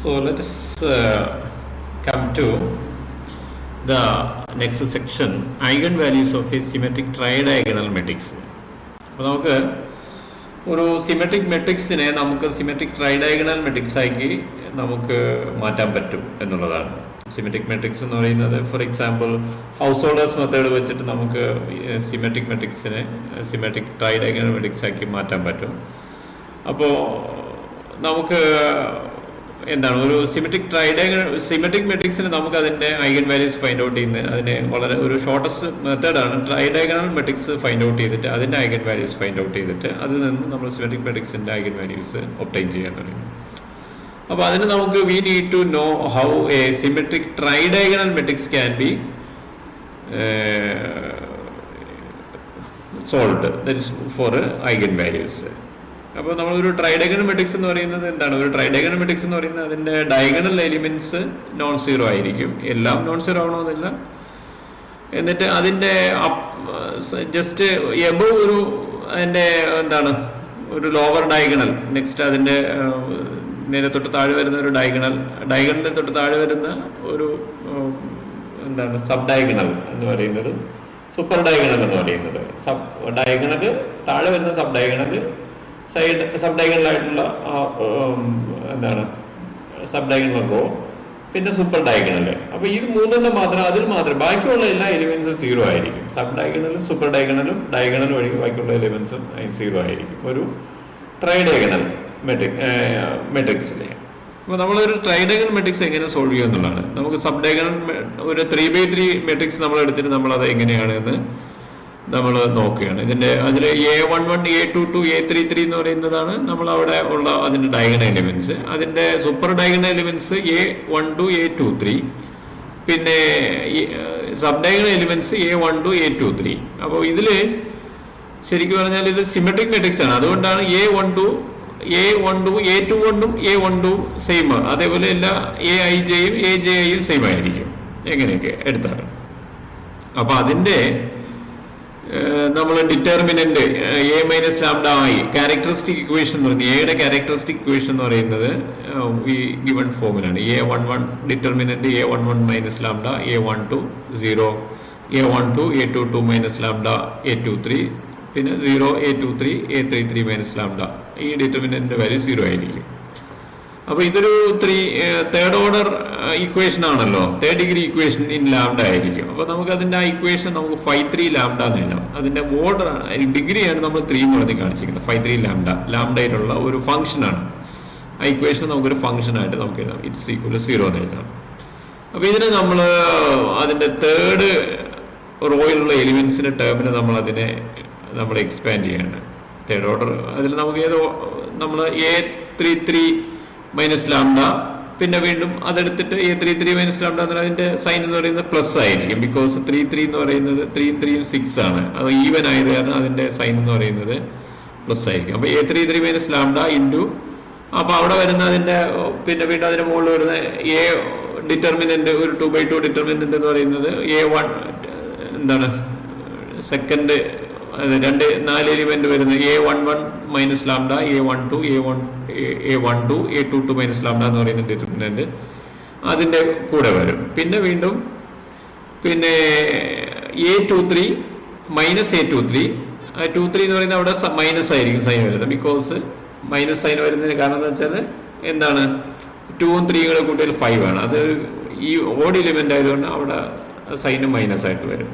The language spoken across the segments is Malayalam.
So let us come to the next section, eigenvalues of a symmetric tridiagonal matrix. അപ്പോൾ നമുക്ക് ഒരു സിമെട്രിക് മെട്രിക്സിനെ നമുക്ക് സിമെട്രിക് ട്രൈഡയഗണൽ മെട്രിക്സ് ആക്കി നമുക്ക് മാറ്റാൻ പറ്റും എന്നുള്ളതാണ്. സിമെട്രിക് മെട്രിക്സ് എന്ന് പറയുന്നത് for example house holders method വെച്ചിട്ട് നമുക്ക് സിമെട്രിക് മെട്രിക്സിനെ സിമെട്രിക് ട്രൈഡയഗണൽ മെട്രിക്സ് ആക്കി മാറ്റാൻ പറ്റും. അപ്പോൾ നമുക്ക് എന്താണ് ഒരു സിമെട്രിക് മെട്രിക്സിന് നമുക്ക് അതിൻ്റെ ഐഗൻ വാല്യൂസ് ഫൈൻഡ് ഔട്ട് ചെയ്യുന്നത് അതിനെ വളരെ ഒരു ഷോർട്ടസ്റ്റ് മെത്തേഡാണ് ട്രൈഡയഗണൽ മെട്രിക്സ് ഫൈൻഡ് ഔട്ട് ചെയ്തിട്ട് അതിൻ്റെ ഐഗൻ വാല്യൂസ് ഫൈൻഡ് ഔട്ട് ചെയ്തിട്ട് അതിൽ നിന്ന് നമ്മൾ സിമെട്രിക് മെട്രിക്സിൻ്റെ ഐഗൻ വാല്യൂസ് ഒബ്റ്റൈൻ ചെയ്യാൻ പറയുന്നത്. അപ്പോൾ അതിന് നമുക്ക് we need to know how a symmetric tridiagonal matrix can be solved, that is for eigen values. അപ്പോൾ നമ്മളൊരു ട്രൈഡയഗണൽ മെട്രിക്സ് എന്ന് പറയുന്നത് എന്താണ്? ഒരു ട്രൈഡയഗണൽ മെട്രിക്സ് എന്ന് പറയുന്നത് അതിൻ്റെ ഡയഗണൽ എലിമെന്റ്സ് നോൺ സീറോ ആയിരിക്കും. എല്ലാം നോൺ സീറോ ആവണമെന്നില്ല. എന്നിട്ട് അതിൻ്റെ ജസ്റ്റ് എബോവ് ഒരു അതിൻ്റെ എന്താണ് ഒരു ലോവർ ഡയഗണൽ, നെക്സ്റ്റ് അതിൻ്റെ നേരെ തൊട്ട് താഴെ വരുന്ന ഒരു ഡയഗണലിന് തൊട്ട് താഴെ വരുന്ന ഒരു എന്താണ് സബ് ഡയഗണൽ എന്ന് പറയുന്നത്, സൂപ്പർ ഡയഗണൽ എന്ന് പറയുന്നത്. ഡയഗണല് താഴെ വരുന്ന സബ് ഡയഗണല്, സബ് ഡയഗണലായിട്ടുള്ള എന്താണ് സബ് ഡയഗണൽ റോ, പിന്നെ സൂപ്പർ ഡയഗണൽ. അപ്പോൾ ഇത് മൂന്നെണ്ണം മാത്രം, അതിൽ മാത്രം ബാക്കിയുള്ള എല്ലാ എലിമെന്റ്സും സീറോ ആയിരിക്കും. സബ് ഡയഗണലും സൂപ്പർ ഡയഗണലും ഡയഗണൽ വഴി ബാക്കിയുള്ള എലിമെന്റ്സും സീറോ ആയിരിക്കും ഒരു ട്രൈഡയഗണൽ മെട്രിക്സിലെ. അപ്പോൾ നമ്മളൊരു ട്രൈഡയഗണൽ മെട്രിക്സ് എങ്ങനെ സോൾവ് ചെയ്യുക എന്നുള്ളതാണ്. നമുക്ക് സബ് ഡയഗണൽ ഒരു 3x3 മെട്രിക്സ് നമ്മൾ എടുത്തിട്ട് നമ്മളത് എങ്ങനെയാണെന്ന് നമ്മൾ നോക്കുകയാണ്. അതിൽ A11, A22, A33 എന്ന് പറയുന്നതാണ് നമ്മൾ അവിടെ ഉള്ള അതിൻ്റെ ഡയഗണൽ എലിമെന്റ്സ്. അതിൻ്റെ super diagonal elements A12, A23, പിന്നെ sub diagonal elements A12, A23. അപ്പോൾ ഇതിൽ ശരിക്കും പറഞ്ഞാൽ ഇത് സിമെട്രിക് മെട്രിക്സ് ആണ്. അതുകൊണ്ടാണ് A12, A21, A12 സെയിം. അതേപോലെ എല്ലാ AIJയും AJIയും സെയിം ആയിരിക്കും. എങ്ങനെയൊക്കെ എടുത്താണ്. അപ്പോൾ അതിൻ്റെ നമ്മൾ ഡിറ്റർമിനന്റ് A മൈനസ് ലാംഡ ആയി ക്യാരക്ടറിസ്റ്റിക് ഇക്വേഷൻ എന്ന് പറയുന്നത്, എയുടെ ക്യാരക്ടറിസ്റ്റിക് ഇക്വേഷൻ എന്ന് പറയുന്നത് ഈ ഗിവൺ ഫോമിലാണ്. A11 determinant A11 minus lambda, A12 0, A12 A22 minus lambda, A23 പിന്നെ 0, A23 A33 മൈനസ് ലാംഡ. ഈ ഡിറ്റർമിനന്റ് വാല്യൂ 0 ആയിരിക്കും. അപ്പോൾ ഇതൊരു തേർഡ് ഓർഡർ ഇക്വേഷൻ ആണല്ലോ, third degree equation in lambda ആയിരിക്കും. അപ്പോൾ നമുക്ക് അതിൻ്റെ ആ ഇക്വേഷൻ നമുക്ക് 5-3 ലാംഡ എന്ന് എഴുതാം. അതിൻ്റെ ഓർഡർ ഡിഗ്രിയാണ് നമ്മൾ 3 എന്ന് പറഞ്ഞ് കാണിച്ചിരിക്കുന്നത്. 5-3 ലാംഡയിലുള്ള ഒരു ഫംഗ്ഷനാണ്. ആ ഇക്വേഷൻ നമുക്കൊരു ഫംഗ്ഷനായിട്ട് നമുക്ക് എഴുതാം. ഇറ്റ്സ് ഈക്വൽ 0 എന്ന് എഴുതാം. അപ്പോൾ ഇതിന് നമ്മൾ അതിൻ്റെ തേർഡ് റോയിലുള്ള എലിമെന്റ്സിന്റെ ടേമിന് നമ്മൾ എക്സ്പാൻഡ് ചെയ്യാണ്. തേർഡ് ഓർഡർ അതിൽ നമുക്ക് നമ്മൾ A33 മൈനസ് ലാംഡ, പിന്നെ വീണ്ടും അതെടുത്തിട്ട് A33 മൈനസ് ലാംഡ എന്ന് പറയുന്നത് അതിന്റെ സൈൻ എന്ന് പറയുന്നത് പ്ലസ് ആയിരിക്കും. ബിക്കോസ് 3 എന്ന് പറയുന്നത് 3 6 ആണ്. അത് ഈവൻ ആയത് കാരണം അതിന്റെ സൈൻ എന്ന് പറയുന്നത് പ്ലസ് ആയിരിക്കും. അപ്പൊ A33 മൈനസ് ലാംഡ ഇൻറ്റു, അപ്പൊ അവിടെ വരുന്ന അതിന്റെ പിന്നെ വീണ്ടും അതിന്റെ മുകളിൽ വരുന്ന A ഡിറ്റർമിനന്റ് ഒരു 2/2 ഡിറ്റർമിനന്റ് എന്ന് പറയുന്നത് A1 എന്താണ് സെക്കൻഡ് 4 എലിമെന്റ് വരുന്നത് A11 minus lambda, A12, A12, A22 minus lambda എന്ന് പറയുന്ന ഡിറ്റർമിനന്റ് അതിന്റെ കൂടെ വരും. പിന്നെ വീണ്ടും A23 മൈനസ് A23 എന്ന് പറയുന്നത് അവിടെ മൈനസ് ആയിരിക്കും സൈൻ വരുന്നത്. ബിക്കോസ് മൈനസ് സൈൻ വരുന്നതിന് കാരണം എന്ന് വെച്ചാൽ എന്താണ് 2ഉം 3 കൂടെ കൂട്ടിയാൽ 5 ആണ്. അത് ഈ ഓഡ് എലിമെന്റ് ആയതുകൊണ്ട് അവിടെ സൈന് മൈനസ് ആയിട്ട് വരും.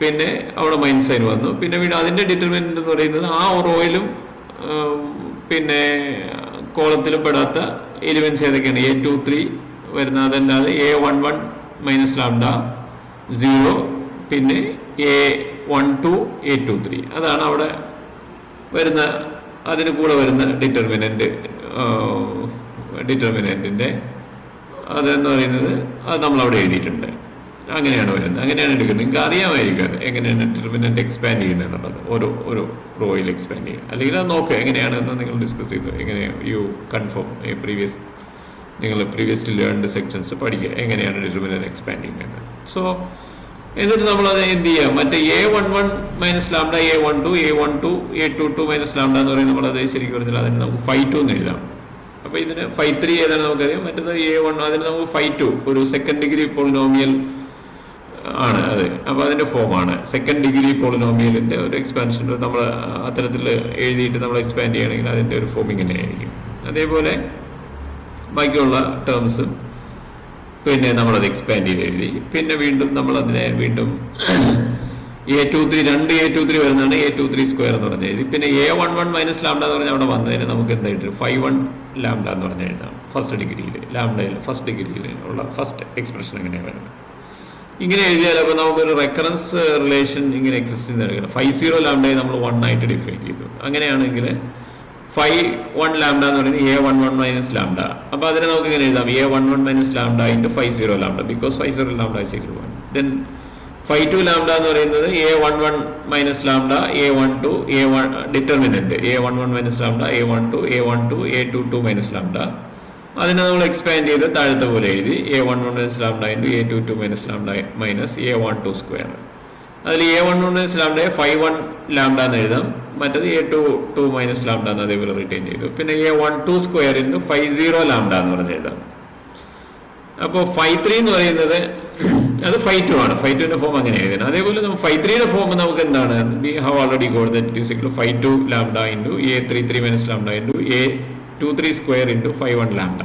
പിന്നെ അവിടെ മൈനസ് സൈൻ വന്നു. പിന്നെ വീണ്ടും അതിന്റെ ഡിറ്റർമിനന്റ് എന്ന് പറയുന്നത് ആ റോയിലും പിന്നെ കോളത്തിലും പെടാത്ത എലിമെന്റ്സ് ഏതൊക്കെയാണ്? A23 വരുന്ന അതല്ലാതെ A11 മൈനസ് ലാംഡ 0, പിന്നെ A12, A23 അതാണ് അവിടെ വരുന്ന അതിന് കൂടെ വരുന്ന ഡിറ്റർമിനന്റിന്റെ അതെന്ന് പറയുന്നത് അത് നമ്മളവിടെ എഴുതിയിട്ടുണ്ട്. അങ്ങനെയാണ് വരുന്നത്, അങ്ങനെയാണ് എടുക്കുന്നത്. നിങ്ങൾക്ക് അറിയാമായിരിക്കും അത് എങ്ങനെയാണ് ഡിറ്റർമിനന്റ് എക്സ്പാൻഡ് ചെയ്യുന്നത് എന്നുള്ളത്, ഓരോ റോയിൽ എക്സ്പാൻഡ് ചെയ്യുക. അല്ലെങ്കിൽ അത് നോക്കുക എങ്ങനെയാണെന്ന് നിങ്ങൾ ഡിസ്കസ് ചെയ്തു, എങ്ങനെ യു കൺഫേം നിങ്ങൾ പ്രീവിയസ്ലി ലേൺഡ് സെക്ഷൻസ് പഠിക്കുക എങ്ങനെയാണ് ഡിറ്റർമിനന്റ് എക്സ്പാൻഡ് ചെയ്യുന്നത്. സോ എന്നിട്ട് നമ്മളത് എന്ത് ചെയ്യുക, മറ്റേ A11 minus lambda, A12, A22 minus lambda എന്ന് പറയുന്നത് നമ്മളത് ശരിക്കും പറഞ്ഞാൽ അതിന് നമുക്ക് 5-2 എന്ന് എഴുതാം. അപ്പോൾ ഇതിന് φ3 ഏതാണ് നമുക്കറിയാം, മറ്റേത് A1, അതിന് നമുക്ക് φ2 ഒരു സെക്കൻഡ് ഡിഗ്രി പോളിനോമിയൽ ആണ് അത്. അപ്പോൾ അതിന്റെ ഫോമാണ് സെക്കൻഡ് ഡിഗ്രി പോളിനോമിയലിന്റെ ഒരു എക്സ്പാൻഷൻ. നമ്മൾ അത്തരത്തിൽ എഴുതിയിട്ട് നമ്മൾ എക്സ്പാൻഡ് ചെയ്യണമെങ്കിൽ അതിന്റെ ഒരു ഫോം ഇങ്ങനെ ആയിരിക്കും. അതേപോലെ ബാക്കിയുള്ള ടേംസും പിന്നെ നമ്മളത് എക്സ്പാൻഡ് ചെയ്ത് എഴുതി. പിന്നെ വീണ്ടും നമ്മൾ അതിനെ വീണ്ടും A23 രണ്ട് A23 വരുന്നതാണ് A23 സ്ക്വയർ എന്ന് പറഞ്ഞ് എഴുതി. പിന്നെ A11 മൈനസ് ലാംഡ എന്ന് പറഞ്ഞാൽ അവിടെ വന്നതിന് നമുക്ക് എന്തായിട്ട് φ1 ലാംഡ എന്ന് പറഞ്ഞ് എഴുതാം. ഫസ്റ്റ് ഡിഗ്രിയിൽ ലാംഡയിൽ ഫസ്റ്റ് ഡിഗ്രിയിൽ ഉള്ള ഫസ്റ്റ് എക്സ്പ്രഷൻ എങ്ങനെയാണ് വരുന്നത് ഇങ്ങനെ എഴുതിയാൽ അപ്പോൾ നമുക്കൊരു റെക്കറൻസ് റിലേഷൻ ഇങ്ങനെ എക്സിസ്റ്റ് ചെയ്യുന്ന φ0 ലാംഡയെ നമ്മൾ 1 ആയിട്ട് ഡിഫൈൻ ചെയ്തു. അങ്ങനെയാണെങ്കിൽ φ1 ലാംഡ എന്ന് പറയുന്നത് A11 മൈനസ് ലാംഡ. അപ്പോൾ അതിനെ നമുക്ക് ഇങ്ങനെ എഴുതാം A11 minus lambda into φ0 lambda, because φ0 lambda is equal to 1. Then φ2 lambda എന്ന് പറയുന്നത് A11 minus lambda A12 A1 determinant A11 minus lambda A12 A12 A22 minus lambda. അതിനെ നമ്മൾ എക്സ്പാൻഡ് ചെയ്ത് താഴത്തെ പോലെ എഴുതി A11 minus lambda into A22 minus lambda minus A12 square. അതിൽ A11 മൈനസ് ലാംഡയെ φ1 ലാംഡ എന്ന് എഴുതാം, മറ്റത് A22 മൈനസ് ലാംഡ എന്ന് അതേപോലെ റിട്ടൈൻ ചെയ്തു. പിന്നെ A12 സ്ക്വയർ ഇൻറ്റു φ0 ലാംഡ എന്ന് പറഞ്ഞ് എഴുതാം. അപ്പോൾ φ3 എന്ന് പറയുന്നത് അത് φ2 ആണ്. φ2ന്റെ ഫോം അങ്ങനെ എഴുതണം. അതേപോലെ φ3യുടെ ഫോം നമുക്ക് എന്താണ്, we have already got that it is equal to φ2 lambda into A33 minus lambda into A23 square into φ1 lambda.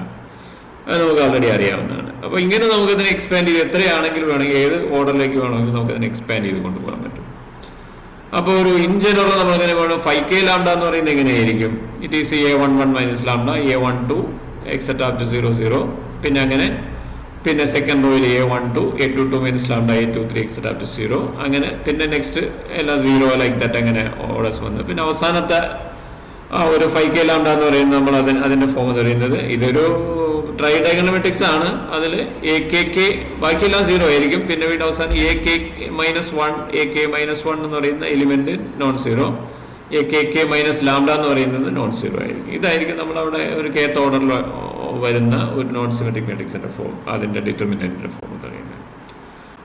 അത് നമുക്ക് ഓൾറെഡി അറിയാവുന്നതാണ്. അപ്പോൾ ഇങ്ങനെ നമുക്ക് ഇതിനെ എക്സ്പാൻഡ് ചെയ്ത് എത്രയാണെങ്കിലും വേണമെങ്കിൽ ഏത് ഓർഡറിലേക്ക് വേണമെങ്കിൽ നമുക്ക് ഇതിനെ എക്സ്പാൻഡ് ചെയ്ത് കൊണ്ടുപോകാൻ പറ്റും. അപ്പോൾ ഒരു ഇഞ്ചിനുള്ള നമ്മളിങ്ങനെ വേണം φk ലാംഡ എന്ന് പറയുന്നത് എങ്ങനെയായിരിക്കും, it is A11 minus lambda A12 etcetera up to 0 0. പിന്നെ അങ്ങനെ പിന്നെ സെക്കൻഡ് റോയിൽ A12 A22 minus lambda A23 etcetera up to 0. അങ്ങനെ പിന്നെ നെക്സ്റ്റ് എല്ലാം 0 ലൈക്ക് ദാറ്റ് അങ്ങനെ ഓർഡേഴ്സ് വന്നു. പിന്നെ അവസാനത്തെ ആ ഒരു φk ലാംഡ എന്ന് പറയുന്നത് നമ്മൾ അതിന്റെ ഫോം എന്ന് പറയുന്നത് ഇതൊരു ട്രൈഡയഗണൽ മെട്രിക്സ് ആണ്. അതിൽ AKK ബാക്കിയെല്ലാം 0 ആയിരിക്കും. പിന്നെ വീണ്ടും അവസാനം AK മൈനസ് 1 AK മൈനസ് 1 എന്ന് പറയുന്ന element non zero, AKK minus lambda എന്ന് പറയുന്നത് നോൺ സീറോ ആയിരിക്കും. ഇതായിരിക്കും നമ്മളവിടെ ഒരു kth ഓർഡറിൽ വരുന്ന ഒരു നോൺ സിമെട്രിക് മെട്രിക്സിന്റെ ഫോം, അതിന്റെ ഡിറ്റർമിനന്റിന്റെ ഫോം എന്ന് പറയുന്നത്.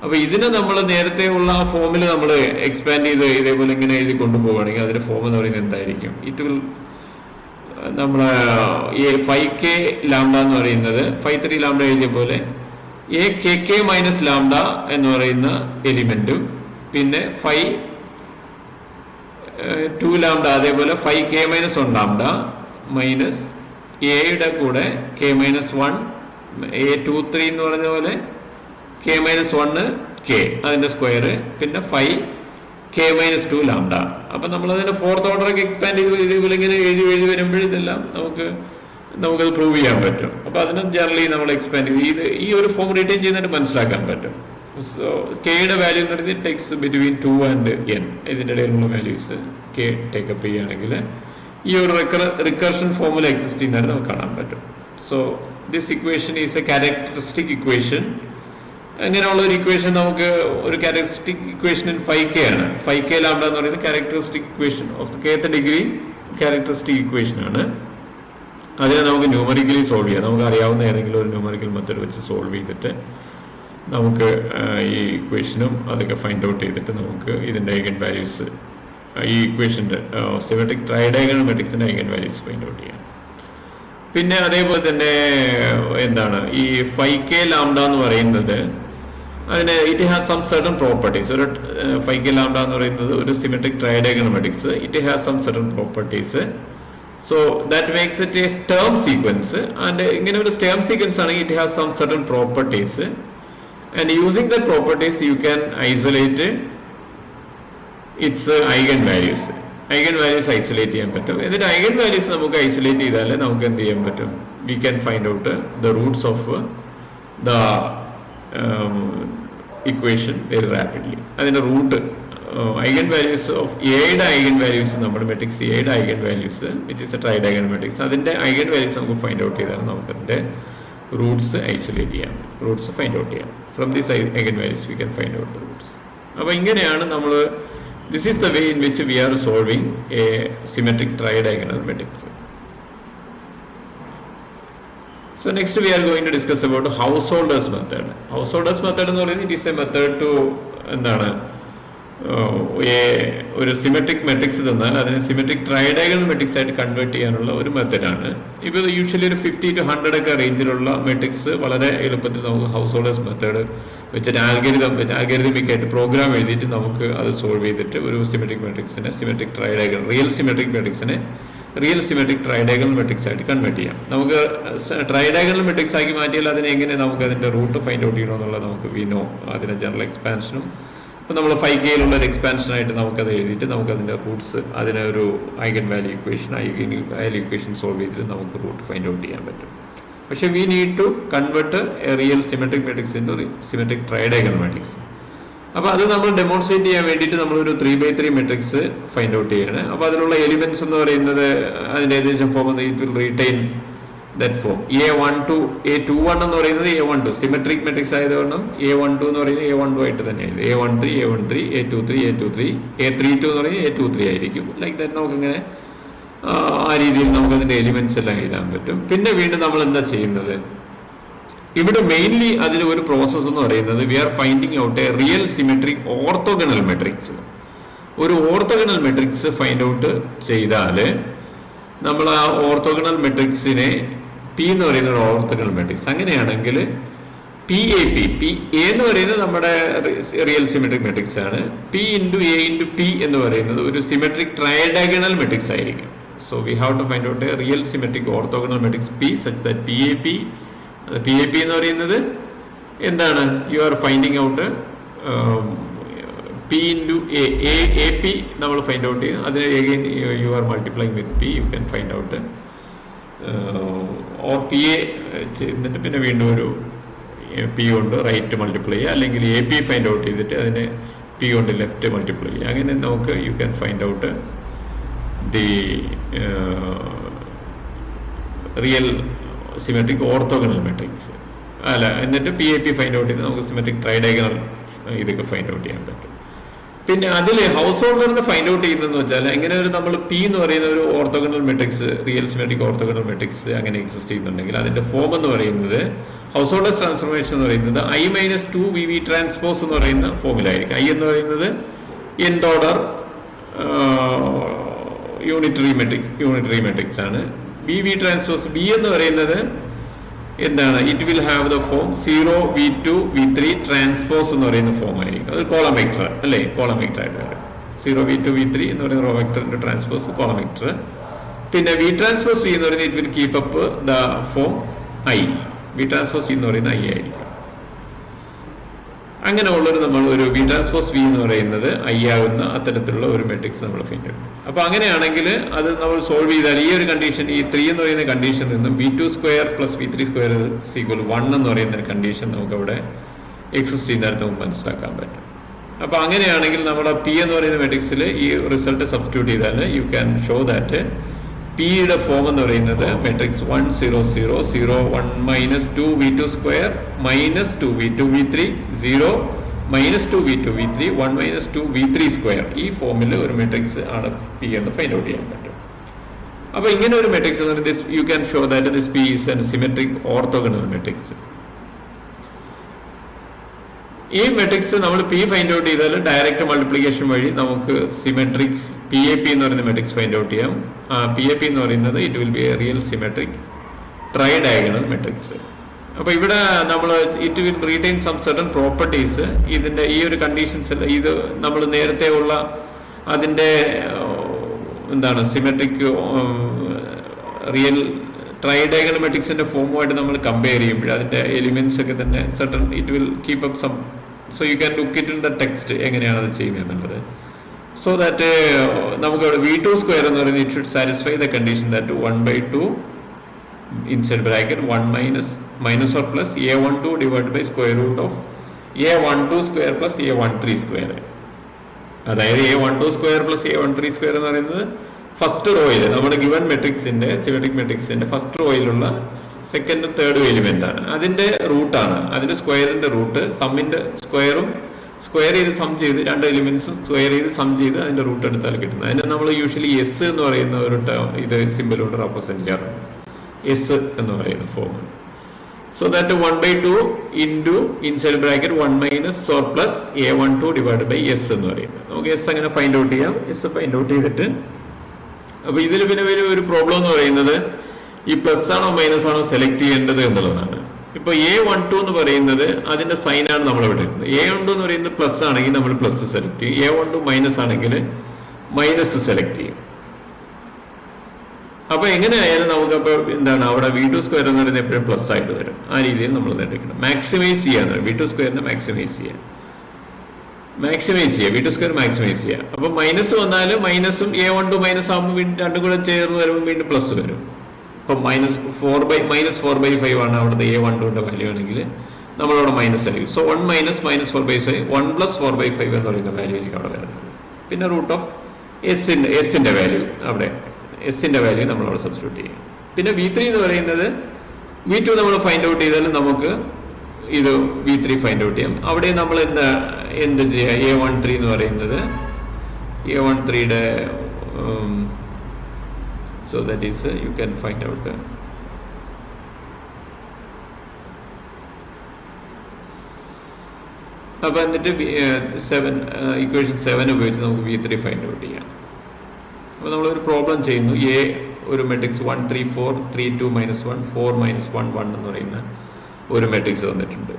അപ്പൊ ഇതിനെ നമ്മൾ നേരത്തെ ഉള്ള ആ ഫോമിൽ നമ്മൾ എക്സ്പാൻഡ് ചെയ്ത് ഇതേപോലെ ഇങ്ങനെ എഴുതി കൊണ്ടുപോവുകയാണെങ്കിൽ അതിന്റെ ഫോം എന്ന് പറയുന്നത് എന്തായിരിക്കും, ഇറ്റ് വിൽ നമ്മളെ φk ലാംഡ എന്ന് പറയുന്നത് φ3 ലാംഡ എഴുതിയ പോലെ AKK മൈനസ് ലാംഡ എന്ന് പറയുന്ന എലിമെന്റും പിന്നെ φ2 ലാംഡ അതേപോലെ φk മൈനസ് 1 ലാംഡ മൈനസ് എയുടെ കൂടെ k മൈനസ് 1 A23 എന്ന് പറഞ്ഞ പോലെ k മൈനസ് 1 k അതിന്റെ സ്ക്വയർ പിന്നെ φk മൈനസ് 2 ലാംഡ. അപ്പൊ നമ്മൾ അതിന്റെ ഫോർത്ത് ഓർഡറൊക്കെ എക്സ്പാൻഡ് ചെയ്ത് ഇതേപോലെ ഇങ്ങനെ എഴുതി വരുമ്പോഴെല്ലാം നമുക്കത് പ്രൂവ് ചെയ്യാൻ പറ്റും. അപ്പൊ അതിന് ജനറലി നമ്മൾ എക്സ്പാൻഡ് ചെയ്ത് ഈ ഒരു ഫോം റിട്ടൈൻ ചെയ്യുന്നതിന് മനസ്സിലാക്കാൻ പറ്റും. സോ കെയുടെ വാല്യൂ എന്ന് പറയുന്നത് ടെക്സ് ബിറ്റ്വീൻ 2 and n, ഇതിന്റെ ഇടയിലുള്ള വാല്യൂസ് k ടേക്കപ്പ് ചെയ്യുകയാണെങ്കിൽ ഈ ഒരു റിക്കർഷൻ ഫോമുല എക്സിസ്റ്റ് ചെയ്യുന്നതായിട്ട് നമുക്ക് കാണാൻ പറ്റും. So this equation is A characteristic equation. അങ്ങനെയുള്ള ഒരു ഇക്വേഷൻ നമുക്ക് ഒരു ക്യാരക്ടറിസ്റ്റിക് ഇക്വേഷൻ ഇൻ φk ആണ്. φk ലാംഡ എന്ന് പറയുന്നത് characteristic equation of the kth degree characteristic equation ആണ്. അതിനെ നമുക്ക് ന്യൂമറിക്കലി സോൾവ് ചെയ്യാം. നമുക്ക് അറിയാവുന്ന ഏതെങ്കിലും ഒരു ന്യൂമറിക്കൽ മെത്തേഡ് വെച്ച് സോൾവ് ചെയ്തിട്ട് നമുക്ക് ഈ ഇക്വേഷനും അതൊക്കെ ഫൈൻഡ് ഔട്ട് ചെയ്തിട്ട് നമുക്ക് ഇതിന്റെ ഐഗൻ വാല്യൂസ് ഈ ഇക്വേഷന്റെ സിമെട്രിക് ട്രൈഡയഗണൽ മെട്രിക്സിന്റെ ഐഗൻ വാല്യൂസ് ഫൈൻഡ് ഔട്ട് ചെയ്യാം. പിന്നെ അതേപോലെ തന്നെ എന്താണ് ഈ φk ലാംഡ എന്ന് പറയുന്നത് അതിന് it has some certain properties. ഒരു φk ലാംഡ എന്ന് പറയുന്നത് ഒരു symmetric tridiagonal matrix, it has some certain properties. So that makes it a term sequence. And ഇങ്ങനെ ഒരു ടേം സീക്വൻസ് ആണെങ്കിൽ it has some certain properties. And using the properties you can isolate its eigen values. Eigen values isolate ചെയ്യാൻ പറ്റും. എന്നിട്ട് eigen values നമുക്ക് ഐസൊലേറ്റ് ചെയ്താൽ നമുക്ക് എന്ത് ചെയ്യാൻ പറ്റും, we can find out the roots of the equation very rapidly. അതിന്റെ റൂട്ട് eigen values of എയുടെ eigen values നമ്മുടെ മെട്രിക്സ് എയുടെ eigen values which is a tridiagonal matrix, അതിന്റെ eigen values നമുക്ക് ഫൈൻഡ് ഔട്ട് ചെയ്താൽ നമുക്ക് അതിന്റെ റൂട്ട്സ് ഐസൊലേറ്റ് ചെയ്യാം, റൂട്ട്സ് ഫൈൻഡ് ഔട്ട് ചെയ്യാം. From this eigen values we can find out the roots. അപ്പോൾ ഇങ്ങനെയാണ് നമ്മൾ this is the way in which we are solving a symmetric tridiagonal matrix. So next we are going to discuss about householder's method. Householder's method എന്ന് പറയുന്നത് it is a method to എന്താണ് ഒരു സിമെട്രിക് മെട്രിക്സ് തന്നാൽ അതിനെ സിമെട്രിക് ട്രൈഡയഗണൽ മെട്രിക്സ് ആയിട്ട് കൺവേർട്ട് ചെയ്യാനുള്ള ഒരു മെത്തഡാണ്. ഇപ്പോൾ യൂഷ്വലി ഒരു 50 to 100 ഒക്കെ റേഞ്ചിലുള്ള മെട്രിക്സ് വളരെ എളുപ്പത്തിൽ നമുക്ക് ഹൗസ് ഹോൾഡേഴ്സ് മെത്തേഡ് വെച്ചിട്ട് ആൽഗരിതമിക് ആയിട്ട് പ്രോഗ്രാം എഴുതിയിട്ട് നമുക്ക് അത് സോൾവ് ചെയ്തിട്ട് ഒരു സിമെട്രിക് മെട്രിക്സിനെ symmetric tridiagonal real symmetric tridiagonal matrix ആയിട്ട് കൺവേർട്ട് ചെയ്യാം. നമുക്ക് ട്രൈഡയഗണൽ മെട്രിക്സ് ആക്കി മാറ്റിയാൽ അതിനെ എങ്ങനെ നമുക്ക് അതിന്റെ റൂട്ട് ഫൈൻഡ് ഔട്ട് ചെയ്യണമെന്നുള്ളത് നമുക്ക് വിനോ അതിന്റെ ജനറൽ എക്സ്പാൻഷനും ഇപ്പം നമ്മൾ 5Kയിലുള്ള ഒരു എക്സ്പാൻഷനായിട്ട് നമുക്കത് എഴുതിയിട്ട് നമുക്കതിൻ്റെ റൂട്ട്സ് അതിനൊരു ഐഗൻ വാല്യൂ ഇക്വേഷൻ സോൾവ് ചെയ്തിട്ട് നമുക്ക് റൂട്ട് ഫൈൻഡ് ഔട്ട് ചെയ്യാൻ പറ്റും. പക്ഷേ we need to convert a real symmetric matrix in symmetric tridiagonal matrix. അപ്പോൾ അത് നമ്മൾ ഡെമോൺസ്ട്രേറ്റ് ചെയ്യാൻ വേണ്ടിയിട്ട് നമ്മളൊരു 3x3 മെട്രിക്സ് ഫൈൻഡ് ഔട്ട് ചെയ്യാണ്. അപ്പോൾ അതിലുള്ള എലിമെന്റ്സ് എന്ന് പറയുന്നത് അതിൻ്റെ ഏകദേശം form it will retain that form. A21 എന്ന് പറയുന്നത് A12 സിമെട്രിക് മെട്രിക്സ് ആയതുകൊണ്ടും A12 എന്ന് പറയുന്നത് A12 ആയിട്ട് തന്നെയാണ്. A13 A23 A23 A32 എന്ന് പറയുന്നത് A23 ആയിരിക്കും. ലൈക്ക് ദാറ്റ് നമുക്കിങ്ങനെ ആ രീതിയിൽ നമുക്ക് അതിന്റെ എലിമെന്റ്സ് എല്ലാം എഴുതാൻ പറ്റും. പിന്നെ വീണ്ടും നമ്മൾ എന്താ ചെയ്യുന്നത്, ഇവിടെ മെയിൻലി അതിൽ ഒരു പ്രോസസ് എന്ന് പറയുന്നത് we are finding out a real symmetric orthogonal matrix. ഒരു ഓർത്തോഗണൽ മെട്രിക്സ് ഫൈൻഡ് ഔട്ട് ചെയ്താൽ നമ്മൾ ആ ഓർത്തോഗണൽ മെട്രിക്സിനെ പി എന്ന് പറയുന്ന ഒരു ഓർത്തോഗണൽ മെട്രിക്സ്, അങ്ങനെയാണെങ്കിൽ പി എ എന്ന് പറയുന്നത് നമ്മുടെ റിയൽ സിമെട്രിക് മെട്രിക്സ് ആണ്. P into A into P എന്ന് പറയുന്നത് ഒരു സിമെട്രിക് ട്രൈഡയഗണൽ മെട്രിക്സ് ആയിരിക്കും. So we have to find out a real symmetric orthogonal matrix P such that P A P എന്ന് പറയുന്നത് എന്താണ്, you are finding out P into A P നമ്മൾ ഫൈൻഡ് ഔട്ട് ചെയ്യും. അതിന് again you are multiplying with P, you can find out or P A എന്നിട്ട് പിന്നെ വീണ്ടും ഒരു പി കൊണ്ട് റൈറ്റ് മൾട്ടിപ്ലൈ ചെയ്യുക, അല്ലെങ്കിൽ എ പി ഫൈൻഡ് ഔട്ട് ചെയ്തിട്ട് അതിനെ പി കൊണ്ട് ലെഫ്റ്റ് മൾട്ടിപ്ലൈ ചെയ്യുക. അങ്ങനെ നമുക്ക് you can find out the real symmetric orthogonal matrix അല്ല, എന്നിട്ട് പി ഫൈൻഡ് ഔട്ട് ചെയ്ത് നമുക്ക് സിമെട്രിക് ട്രൈഡയഗണൽ ഇതൊക്കെ ഫൈൻഡ് ഔട്ട് ചെയ്യാൻ പറ്റും. പിന്നെ അതിൽ ഹൗസ് ഹോൾഡറിനെ ഫൈൻഡ് ഔട്ട് ചെയ്യുന്നതെന്ന് വെച്ചാൽ എങ്ങനെ ഒരു നമ്മൾ പി എന്ന് പറയുന്ന ഒരു orthogonal matrix real symmetric orthogonal matrix അങ്ങനെ എക്സിസ്റ്റ് ചെയ്യുന്നുണ്ടെങ്കിൽ അതിന്റെ ഫോം എന്ന് പറയുന്നത് ഹൗസ് ഹോൾഡേഴ്സ് ട്രാൻസ്ഫോർമേഷൻ എന്ന് പറയുന്നത് I-2 VV ട്രാൻസ്പോസ് എന്ന് പറയുന്ന ഫോമിലായിരിക്കും. I എന്ന് പറയുന്നത് nth ഓർഡർ യൂണിറ്ററി മെട്രിക്സ് ആണ്. VV ട്രാൻസ്പോസ് B എന്ന് പറയുന്നത് എന്താണ്, it will have the form 0 V2 V3 transpose എന്ന് പറയുന്ന ഫോം ആയിരിക്കും. അത് കോളം വെക്ടർ അല്ലേ, കോളം വെക്ടർ ആയിട്ട് വരും. 0 V2 V3 എന്ന് പറയുന്ന റോ വെക്ടറിന്റെ ട്രാൻസ്പോസ് കോളം വെക്ടർ. പിന്നെ V ട്രാൻസ്പോസ് V എന്ന് പറയുന്നത് it will keep up the form I. V transpose V എന്ന് പറയുന്നത് I ആയിരിക്കും. അങ്ങനെ ഉള്ളൊരു നമ്മൾ ഒരു V ട്രാൻസ്പോസ് V എന്ന് പറയുന്നത് I ആകുന്ന അത്തരത്തിലുള്ള ഒരു മെട്രിക്സ് നമ്മൾ ഫൈൻഡ് ചെയ്യും. അപ്പൊ അങ്ങനെയാണെങ്കിൽ അത് നമ്മൾ സോൾവ് ചെയ്താൽ ഈ ഒരു കണ്ടീഷൻ, ഈ 3 എന്ന് പറയുന്ന കണ്ടീഷനിൽ നിന്നും V2² + V3² = 1 എന്ന് പറയുന്ന ഒരു കണ്ടീഷൻ നമുക്ക് അവിടെ എക്സിസ്റ്റ് ചെയ്യുന്നതായിട്ട് നമുക്ക് മനസ്സിലാക്കാൻ പറ്റും. അപ്പൊ അങ്ങനെയാണെങ്കിൽ നമ്മുടെ P എന്ന് പറയുന്ന മെട്രിക്സിൽ ഈ റിസൾട്ട് സബ്സ്റ്റിറ്റ്യൂട്ട് ചെയ്താൽ യു ക്യാൻ ഷോ ദാറ്റ് പിയുടെ ഫോം എന്ന് പറയുന്നത് matrix 1 0 0 0 1 - 2 V2² - 2 V2 V3 0 - 2 V2 V3 1 - 2 V3². ഈ ഫോമിൽ ഒരു മെട്രിക്സ് ആണ് പി എന്ന് ഫൈൻഡ് ഔട്ട് ചെയ്യാൻ പറ്റും. അപ്പൊ ഇങ്ങനെ ഒരു മെട്രിക്സ് എന്ന് പറയുന്നത് you can show that this P is a symmetric orthogonal matrix. ഈ മെട്രിക്സ് നമ്മൾ പി ഫൈൻഡ് ഔട്ട് ചെയ്താൽ ഡയറക്റ്റ് മൾട്ടിപ്ലിക്കേഷൻ വഴി നമുക്ക് സിമെട്രിക് പി എന്ന് പറയുന്ന മെട്രിക്സ് ഫൈൻഡ് ഔട്ട് ചെയ്യാം. പി എന്ന് പറയുന്നത് it will be a real symmetric tridiagonal matrix. അപ്പൊ ഇവിടെ നമ്മൾ it will retain some certain properties. ഇതിന്റെ ഈ ഒരു കണ്ടീഷൻസ് ഇത് നമ്മൾ നേരത്തെ ഉള്ള അതിന്റെ എന്താണ് സിമെട്രിക് റിയൽ ട്രൈഡയഗണൽ മെട്രിക്സിന്റെ ഫോമുമായിട്ട് നമ്മൾ കമ്പയർ ചെയ്യുമ്പോൾ അതിന്റെ എലിമെന്റ്സ് ഒക്കെ തന്നെ certain it will keep up some. So you can look it in the text എങ്ങനെയാണ് അത് ചെയ്യുന്നത് എന്നുള്ളത്. സോ ദാറ്റ് നമുക്ക് അവിടെ V2² എന്ന് പറയുന്നത് it should satisfy the condition that 1/2 inside bracket 1 - or plus A12 divided by square root of A12² plus A13². അതായത് A12² plus A13² എന്ന് പറയുന്നത് ഫസ്റ്റ് റോയിൽ നമ്മുടെ ഗിവൺ മെട്രിക്സിന്റെ സിമെട്രിക് മെട്രിക്സിന്റെ ഫസ്റ്റ് റോയിലുള്ള സെക്കൻഡും തേർഡും എലിമെന്റ് ആണ്. അതിന്റെ റൂട്ടാണ്, അതിന്റെ സ്ക്വയറിന്റെ റൂട്ട് സമ്മിന്റെ സ്ക്വയർ ചെയ്ത് സം ചെയ്ത് രണ്ട് എലിമെന്റ്സും സ്ക്വയർ ചെയ്ത് സം ചെയ്ത് അതിന്റെ റൂട്ട് എടുത്താൽ കിട്ടുന്നത്. അതിന് നമ്മൾ യൂഷ്വലി എസ് എന്ന് പറയുന്ന ഒരു ഇത് സിമ്പിൾ കൊണ്ട് റെപ്രസെന്റ് ചെയ്യാറുണ്ട്, എസ് എന്ന് പറയുന്ന form. So that 1 by 2 into inside bracket 1 minus or plus a12 divided by s എന്ന് പറയുന്നത്. നമുക്ക് എസ് അങ്ങനെ ഫൈൻഡ് ഔട്ട് ചെയ്യാം. എസ് ഫൈൻഡ് ഔട്ട് ചെയ്തിട്ട് അപ്പൊ ഇതിൽ പിന്നെ ഒരു പ്രോബ്ലം എന്ന് പറയുന്നത് ഈ പ്ലസ് ആണോ മൈനസ് ആണോ സെലക്ട് ചെയ്യേണ്ടത് എന്നുള്ളതാണ്. ഇപ്പൊ a12 എന്ന് പറയുന്നത് അതിന്റെ സൈൻ ആണ് നമ്മൾ ഇവിടെ ഇടുന്നത്. a12 എന്ന് പറയുന്നത് പ്ലസ് ആണെങ്കിൽ നമ്മൾ പ്ലസ് സെലക്ട് ചെയ്യും, a12 മൈനസ് ആണെങ്കിൽ മൈനസ് സെലക്ട് ചെയ്യും. അപ്പൊ എങ്ങനെയായാലും നമുക്ക് അപ്പൊ എന്താണ് അവിടെ v2 സ്ക്വയർ എന്ന് പറയുന്നത് എപ്പോഴും പ്ലസ് ആയിട്ട് വരും. ആ രീതിയിൽ നമ്മൾ എടുക്കണം. മാക്സിമൈസ് ചെയ്യാന്ന് പറയും, v2 സ്ക്വയറിനെ മാക്സിമൈസ് ചെയ്യാം, v2 സ്ക്വയർ മാക്സിമൈസ് ചെയ്യാം. അപ്പൊ മൈനസ് വന്നാലും മൈനസും a12 മൈനസ് ആകുമ്പോൾ രണ്ടും കൂടെ ചേർന്ന് വരുമ്പോൾ വീണ്ടും പ്ലസ് വരും. ഇപ്പൊ മൈനസ് 4/5 ആണ് അവിടുത്തെ a12ന്റെ വാല്യൂ ആണെങ്കിൽ നമ്മളവിടെ മൈനസ് ആയിരിക്കും. സോ 1 മൈനസ് 4/5 1 പ്ലസ് 4/5 എന്ന് പറയുന്ന വാല്യൂ ആയിരിക്കും അവിടെ വരുന്നത്. പിന്നെ റൂട്ട് ഓഫ് എസിന്റെ വാല്യൂ അവിടെ എസിന്റെ വാല്യൂ നമ്മൾ അവിടെ സബ്സ്റ്റിറ്റ്യൂട്ട് ചെയ്യും. പിന്നെ v3 എന്ന് പറയുന്നത് v2 നമ്മൾ ഫൈൻഡ് ഔട്ട് ചെയ്താൽ നമുക്ക് ഇത് v3 ഫൈൻഡ് ഔട്ട് ചെയ്യാം. അവിടെ നമ്മൾ എന്ത് ചെയ്യാം, a13 എന്ന് പറയുന്നത് a13യുടെ so that is you can find out അപ്പൊ എന്നിട്ട് ഇക്വേഷൻ 7 ഉപയോഗിച്ച് നമുക്ക് v3 ഫൈൻഡ് ഔട്ട് ചെയ്യാം. അപ്പോൾ നമ്മളൊരു പ്രോബ്ലം ചെയ്യുന്നു. എ ഒരു മെട്രിക്സ് 1 3 4 3 2 -1 4 -1 1 എന്ന് പറയുന്ന ഒരു മെട്രിക്സ് തന്നിട്ടുണ്ട്.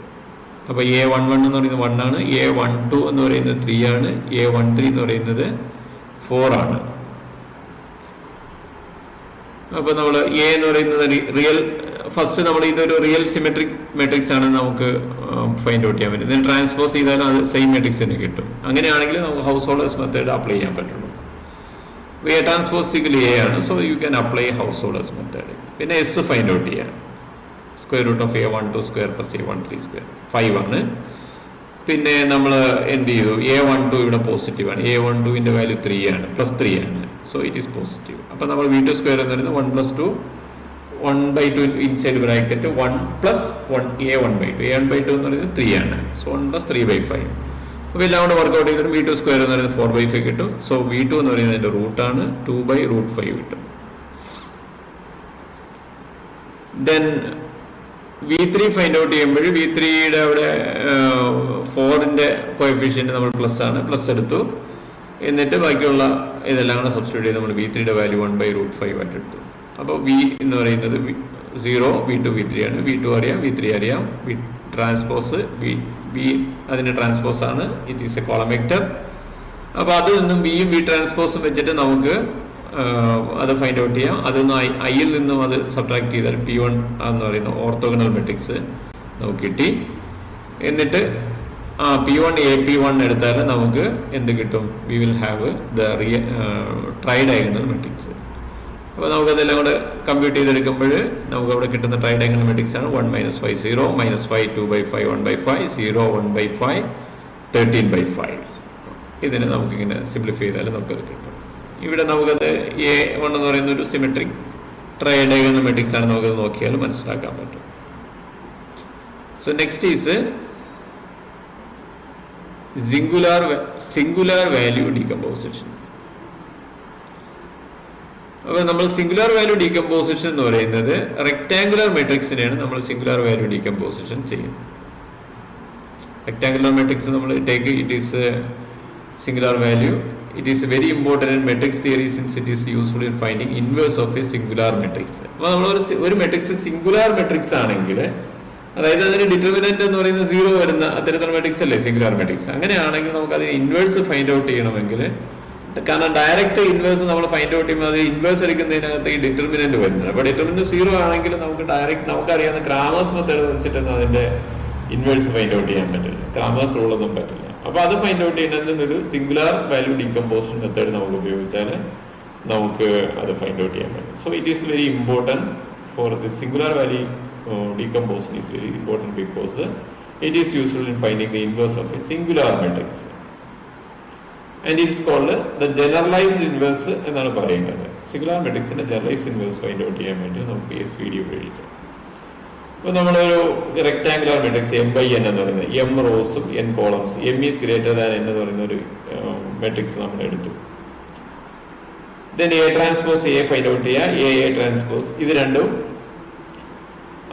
അപ്പോൾ a11 എന്ന് പറയുന്നത് 1 ആണ്, a12 എന്ന് പറയുന്നത് 3 ആണ്, a13 എന്ന് പറയുന്നത് 4 ആണ്. അപ്പൊ നമ്മൾ എ എന്ന് പറയുന്നത് റിയൽ ഫസ്റ്റ് നമ്മൾ ഇതൊരു റിയൽ സിമെട്രിക് മെട്രിക്സ് ആണ് നമുക്ക് ഫൈൻഡ് ഔട്ട് ചെയ്യാൻ പറ്റും. ഇതിന് ട്രാൻസ്പോസ് ചെയ്താലും അത് സെയിം മെട്രിക്സ് തന്നെ കിട്ടും. അങ്ങനെയാണെങ്കിൽ നമുക്ക് ഹൗസ് ഹോൾഡേഴ്സ് മെത്തേഡ് അപ്ലൈ ചെയ്യാൻ പറ്റുള്ളൂ. എ ട്രാൻസ്പോസ് സിക്കൽ എ ആണ്, so you can apply householder's method. പിന്നെ എസ് ഫൈൻഡ് ഔട്ട് ചെയ്യാം. Square root of a12 square plus a13 square 5 ആണ്. പിന്നെ നമ്മൾ എന്ത് ചെയ്തു, a12 ഇവിടെ പോസിറ്റീവ് ആണ്, a12ന്റെ വാല്യൂ 3 ആണ്, പ്ലസ് 3 ആണ്, സോ ഇറ്റ് ഈസ് പോസിറ്റീവ്. അപ്പൊ നമ്മൾ v2 സ്ക്വയർ എന്ന് പറയുന്നത് 1 + 2 1/2 ഇൻസൈഡ് ബ്രാക്കറ്റ് 1 + 1 a1/2 എന്ന് പറയുന്നത് 3 ആണ്, സോ 1 + 3/5. അപ്പൊ എല്ലാം കൂടെ വർക്ക്ഔട്ട് ചെയ്തിട്ട് v2 സ്ക്വയർ എന്ന് പറയുന്നത് 4/5 കിട്ടും. സോ v2 എന്ന് പറയുന്നത് അതിന്റെ റൂട്ടാണ് 2/√5 കിട്ടും. ദെൻ v3 ഫൈൻഡ് ഔട്ട് ചെയ്യുമ്പോൾ v3യുടെ അവിടെ 4ന്റെ കോഎഫിഷ്യന്റ് നമ്മൾ പ്ലസ് ആണ്, പ്ലസ് എടുത്തു. എന്നിട്ട് ബാക്കിയുള്ള ഇതെല്ലാം കൂടെ സബ്സ്റ്റിറ്റ്യൂട്ട് ചെയ്ത് നമ്മൾ v3യുടെ വാല്യൂ 1/√5 ആയിട്ട് എടുത്തു. അപ്പോൾ v എന്ന് പറയുന്നത് 0 v2 v3 ആണ്, v2 അറിയാം, v3 അറിയാം, ട്രാൻസ്പോസ് v അതിന്റെ ട്രാൻസ്പോസ് ആണ്, it is A column vector. അപ്പൊ അതിൽ നിന്നും v ട്രാൻസ്പോസും വെച്ചിട്ട് നമുക്ക് അത് ഫൈൻഡ് ഔട്ട് ചെയ്യാം. അതൊന്ന് ഐയിൽ നിന്നും അത് സബ്ട്രാക്ട് ചെയ്താൽ p1 എന്ന് പറയുന്ന ഓർത്തോഗണൽ മെട്രിക്സ് നമുക്ക് കിട്ടി. എന്നിട്ട് p1 AP1 എടുത്താൽ നമുക്ക് എന്ത് കിട്ടും, we will have the tridiagonal matrix. അപ്പോൾ നമുക്കതെല്ലാം കൂടെ കമ്പ്യൂട്ട് ചെയ്തെടുക്കുമ്പോൾ നമുക്ക് അവിടെ കിട്ടുന്ന ട്രൈഡയഗണൽ മെട്രിക്സ് ആണ് 1 - 5 0 -5 2/5 1/5 0 1/5 13/5. ഇതിനെ നമുക്കിങ്ങനെ സിംപ്ലിഫൈ ചെയ്താൽ നമുക്കത് കിട്ടും. ഇവിടെ നമുക്കത് a1 എന്ന് പറയുന്ന ഒരു സിമെട്രിക് ട്രൈഡയഗണൽ മെട്രിക്സ് ആണ്, നമുക്കത് നോക്കിയാൽ മനസ്സിലാക്കാൻ പറ്റും. So next is singular value decomposition. അപ്പൊ നമ്മൾ സിംഗുലാർ വാല്യൂ ഡീകമ്പോസിഷൻ എന്ന് പറയുന്നത് റെക്ടാങ്കുലർ മെട്രിക്സിനെയാണ് നമ്മൾ സിംഗുലാർ വാല്യൂ ഡീകമ്പോസിഷൻ ചെയ്യുന്നത്. റെക്ടാങ്കുലർ മെട്രിക്സ് നമ്മൾ take it is singular value. It is very important in matrix theory since it is useful in finding inverse of a singular matrix. അപ്പോൾ നമ്മൾ ഒരു മെട്രിക്സ് സിംഗുലാർ മെട്രിക്സ് ആണെങ്കിൽ, അതായത് അതിന് ഡിറ്റർമിനന്റ് എന്ന് പറയുന്നത് 0 വരുന്ന അത്തരത്തിലുള്ള മെട്രിക്സ് അല്ലേ സിംഗുലാർ മെട്രിക്സ്. അങ്ങനെയാണെങ്കിൽ നമുക്ക് അതിന് ഇൻവേഴ്സ് ഫൈൻഡ് ഔട്ട് ചെയ്യണമെങ്കിൽ, കാരണം ഡയറക്റ്റ് ഇൻവേഴ്സ് നമ്മൾ ഫൈൻഡ് ഔട്ട് ചെയ്യുമ്പോൾ അത് ഇൻവേഴ്സ് എടുക്കുന്നതിനകത്ത് ഈ ഡിറ്റർമിനന്റ് വരുന്നത്. അപ്പോൾ ഡിറ്റർമിനന്റ് 0 ആണെങ്കിൽ നമുക്ക് ഡയറക്റ്റ് നമുക്കറിയാവുന്ന ക്രാമേഴ്സ് മെത്തേഡ് വെച്ചിട്ടൊന്നും അതിന്റെ ഇൻവേഴ്സ് ഫൈൻഡ് ഔട്ട് ചെയ്യാൻ പറ്റില്ല, ക്രാമേഴ്സ് റൂൾ ഒന്നും പറ്റില്ല. അപ്പൊ അത് ഫൈൻഡ് ഔട്ട് ചെയ്യുന്നതിന് ഒരു സിംഗുലാർ വാല്യൂ ഡീകമ്പോസിഷൻ മെത്തേഡ് നമുക്ക് ഉപയോഗിച്ചാൽ നമുക്ക് അത് ഫൈൻഡ് ഔട്ട് ചെയ്യാൻ പറ്റും. So it is very important for the singular value decomposition is very important because it is useful in finding the inverse of a singular matrix, and it is called the generalized inverse എന്നാണ് പറയുന്നത്. സിംഗുലാർ മെട്രിക്സിന്റെ ജനറലൈസ്ഡ് ഇൻവേഴ്സ് ഫൈൻഡ് ഔട്ട് ചെയ്യാൻ വേണ്ടി നമുക്ക് ഈ വീഡിയോ ഉപയോഗിക്കാം. അപ്പോൾ നമ്മളൊരു റെക്ടാങ്കുലർ മെട്രിക്സ് m/n എന്ന് പറയുന്നത് m റോസും n columns, m is greater than n എന്ന് പറയുന്ന ഒരു മെട്രിക്സ് നമ്മൾ എടുത്തു. Then a transpose a find out ചെയ്യുക, a ട്രാൻസ്പോസ് ഇത് രണ്ടും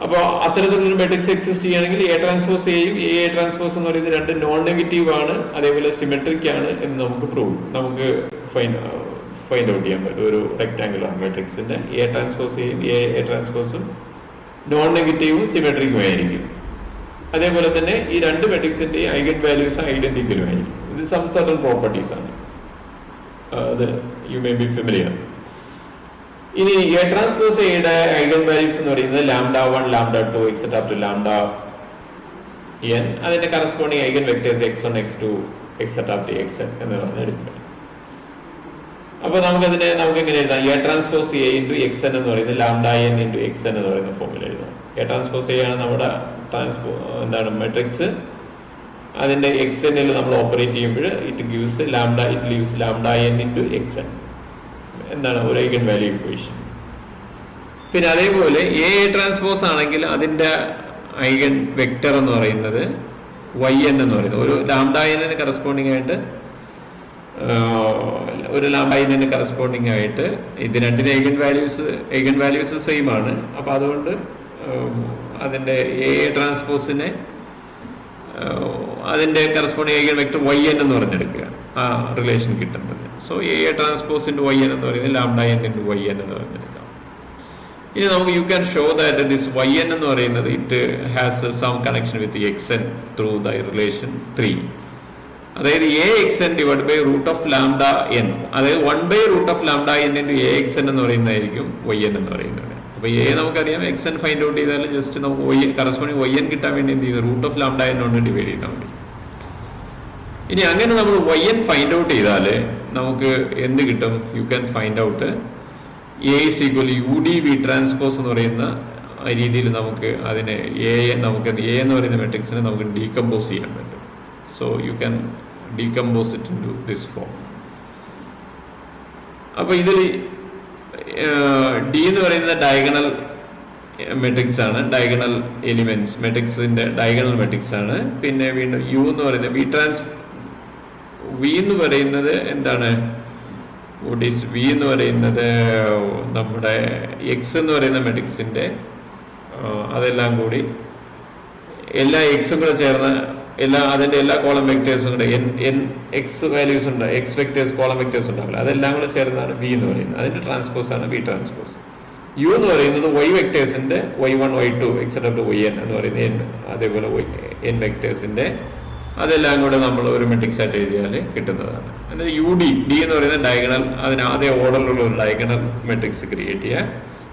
അപ്പോൾ അത്തരത്തിലൊരു മെട്രിക്സ് എക്സിസ്റ്റ് ചെയ്യുകയാണെങ്കിൽ എ ട്രാൻസ്പോസ് എയും എ ട്രാൻസ്പോസ് എന്ന് പറയുന്നത് രണ്ട് നോൺ നെഗറ്റീവ് ആണ്, അതേപോലെ സിമെട്രിക് ആണ് എന്ന് നമുക്ക് ഫൈൻഡ് ഔട്ട് ചെയ്യാൻ പറ്റും. ഒരു റെക്ടാങ്കുലർ മെട്രിക്സിന്റെ എ ട്രാൻസ്പോസ് എയും എ ട്രാൻസ്പോസും നോൺ നെഗറ്റീവും സിമെട്രിക്കും ആയിരിക്കും. അതേപോലെ തന്നെ ഈ രണ്ട് മെട്രിക്സിന്റെ ഐഗൻ വാല്യൂസ് ഐഡന്റിക്കലും ആയിരിക്കും. ഇത് സം സർട്ടൻ പ്രോപ്പർട്ടീസ് ആണ്, അത് യു മേ ബി ഫെമിലിയർ. ഇനി എ ട്രാൻസ്പോസ് എയുടെ ഐഗൻ വാല്യൂസ് എന്ന് പറയുന്നത് λ1, λ2 എക്സെട്രാ അപ് ടു λn. അതിന്റെ corresponding eigenvectors x1, x2 etcetera up to xn എന്ന് പറഞ്ഞ് എടുക്കുക. അപ്പൊ നമുക്ക് എങ്ങനെ എഴുതാം? A transpose A into xn എന്ന് പറയുന്നത് λn ഇൻറ്റു xn എന്ന് പറയുന്ന ഫോമിൽ എഴുതാം. എ ട്രാൻസ്പോസ് എ ആണ് നമ്മുടെ മെട്രിക്സ്. അതിന്റെ xn നമ്മൾ ഓപ്പറേറ്റ് ചെയ്യുമ്പോൾ it leaves λn into xn എന്താണ് ഒരു ഐഗൻ വാല്യൂ ഇക്വേഷൻ. പിന്നെ അതേപോലെ എ ട്രാൻസ്പോസ് ആണെങ്കിൽ അതിന്റെ ഐഗൻ വെക്ടർ എന്ന് പറയുന്നത് yn എന്ന് പറയുന്നത് ഒരു λn കറസ്പോണ്ടിങ് ആയിട്ട് ഇത് രണ്ടിന്റെ ഐഗൻ വാല്യൂസ് സെയിം ആണ്. അപ്പൊ അതുകൊണ്ട് അതിന്റെ എ ട്രാൻസ്പോസിനെ അതിന്റെ കറസ്പോണ്ടിങ് ഐഗൻ വെക്ടർ yn എന്ന് പറഞ്ഞെടുക്കുക, ആ റിലേഷൻ കിട്ടുന്നത്. So A transpose into yn എന്ന് പറയുന്നത് λn ഇൻറ്റു yn എന്ന് പറഞ്ഞെടുക്കാം. ഇനി നമുക്ക് you can show that this yn എന്ന് പറയുന്നത് it has some connection with xn through the relation 3. അതായത് axn divide by root of λn, അതായത് 1 root of λn into axn എന്ന് പറയുന്നതായിരിക്കും yn എന്ന് പറയുന്നത്. അപ്പൊ എ നമുക്കറിയാം, xn ഫൈൻഡ് ഔട്ട് ചെയ്താൽ ജസ്റ്റ് നമുക്ക് കറസ്പോണ്ടിങ് yn കിട്ടാൻ വേണ്ടി എന്ത് ചെയ്ത് റൂട്ട് ഓഫ് λn കൊണ്ട് ഡിവൈഡ് ചെയ്താൽ മതി. ഇനി അങ്ങനെ നമ്മൾ yn ഫൈൻഡ് ഔട്ട് ചെയ്താൽ നമുക്ക് എന്ത് കിട്ടും? You can find out A is equal UDV transpose എന്ന് പറയുന്ന രീതിയിൽ നമുക്ക് അതിനെ എ എന്ന് പറയുന്ന മെട്രിക്സിനെ നമുക്ക് ഡീകമ്പോസ് ചെയ്യാൻ പറ്റും. So you can decompose it into this form. അപ്പൊ ഇതിൽ ഡി എന്ന് പറയുന്ന ഡയഗണൽ മെട്രിക്സ് ആണ്, ഡയഗണൽ എലിമെന്റ്സ് മെട്രിക്സിന്റെ ഡയഗണൽ മെട്രിക്സ് ആണ്. പിന്നെ വീണ്ടും യു എന്ന് പറയുന്നത് വി എന്ന് പറയുന്നത് എന്താണ്? വി എന്ന് പറയുന്നത് നമ്മുടെ എക്സ് എന്ന് പറയുന്ന മെട്രിക്സിന്റെ അതെല്ലാം കൂടി എല്ലാ എക്സും കൂടെ ചേർന്ന് അതിന്റെ എല്ലാ കോളം വെക്ടേഴ്സും കൂടെ എക്സ് വാല്യൂസ് ഉണ്ട്, എക്സ് വെക്ടേഴ്സ് കോളം വെക്ടേഴ്സ് ഉണ്ടാവില്ല, അതെല്ലാം കൂടെ ചേർന്നാണ് വി എന്ന് പറയുന്നത്. അതിന്റെ ട്രാൻസ്പോസ് ആണ് വി ട്രാൻസ്പോസ്. യു എന്ന് പറയുന്നത് വൈ വെക്ടേഴ്സിന്റെ y1, y2 etcetera to yn എന്ന് പറയുന്നത് അതേപോലെ n വെക്ടേഴ്സിന്റെ അതെല്ലാം കൂടെ നമ്മൾ ഒരു മെട്രിക്സ് ആയിട്ട് എഴുതിയാൽ കിട്ടുന്നതാണ്. എന്നാൽ ഡി എന്ന് പറയുന്ന ഡയഗണൽ, അതിന് ആദ്യ ഓർഡറിലുള്ള ഒരു ഡയഗണൽ മെട്രിക്സ് ക്രിയേറ്റ് ചെയ്യുക.